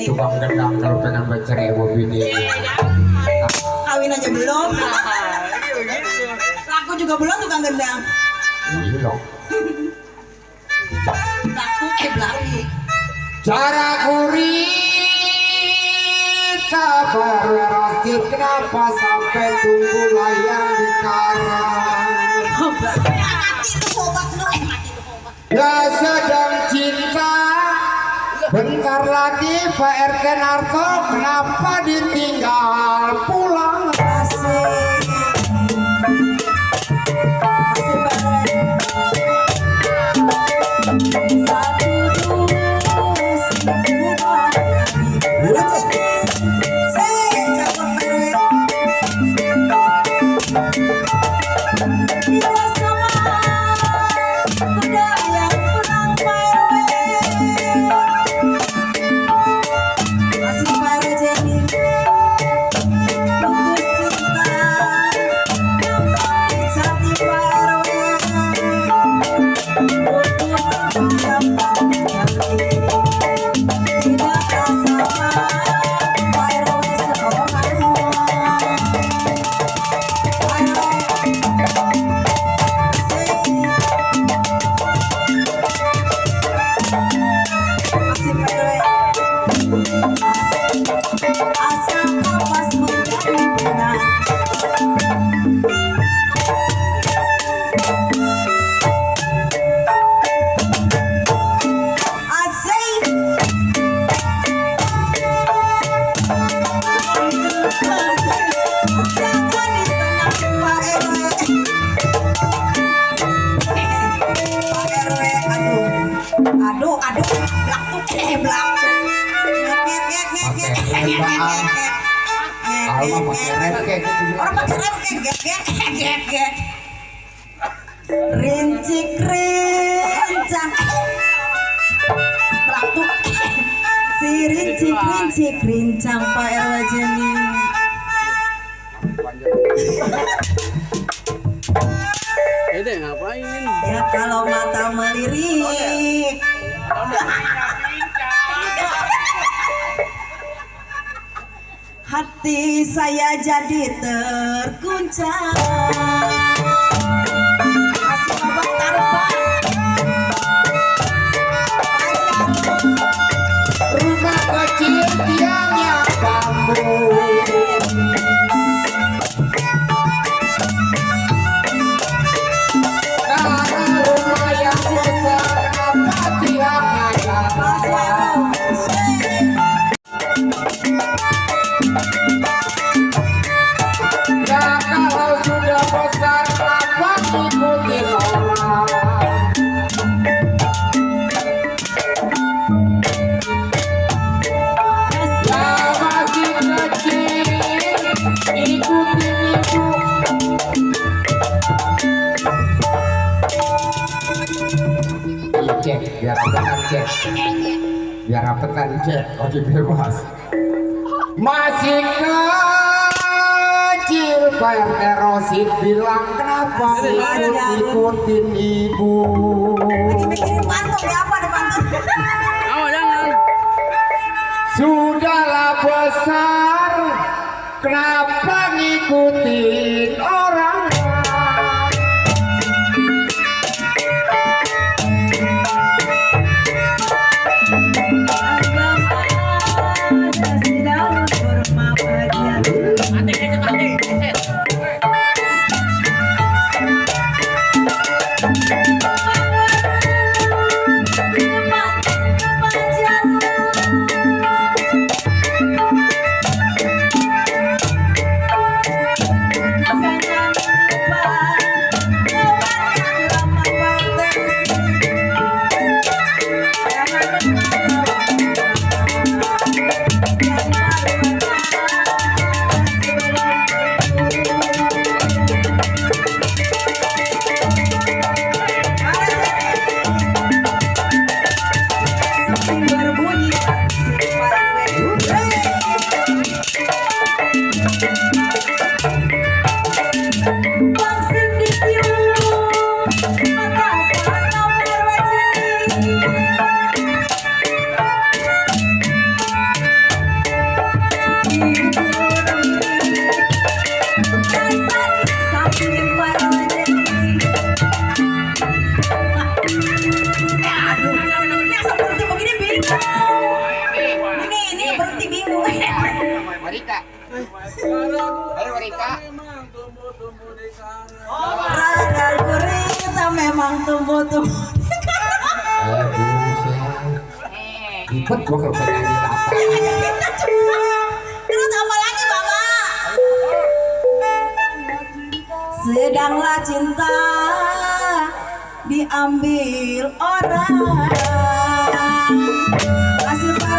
Tukang gendang kalau pengen bercerai mobil ini. Kawin aja belum. Laku juga belum tukang gendang. Iya dong. Laku belari. Cara gurita berarti kenapa sampai tunggu layang di karang. Mati tuh obat lu, mati tuh obat. Ya sedang cinta. Bentar lagi Pak RT Narto kenapa ditinggal pulang? Asik. Aduh, belak tuh, belak. Kalau pakai rem Orang pakai rem gek. Rincik rincang. Belak tuh. Si rincik rincang Pak RW Jenny. Ngapain? Ya kalau mata melirik. Hati saya jadi terguncang. Asik abang tarpa. rumah kecil tiangnya bambu. Ya kalau sudah besar cek biar rapetan cek biar rapetan cek oke bebas masih kecil Pak RT Rosid bilang kenapa ikutin ibu Lagi mikirin pantun ya apa deh pantun? Jangan. sudahlah besar kenapa ngikutin orang Marika. Ayo Marika. Radar gurita memang tumbuh-tumbuh. ribet gua kalau penyanyi apa Terus apa lagi Bapak? Sedanglah cinta diambil orang. Kasih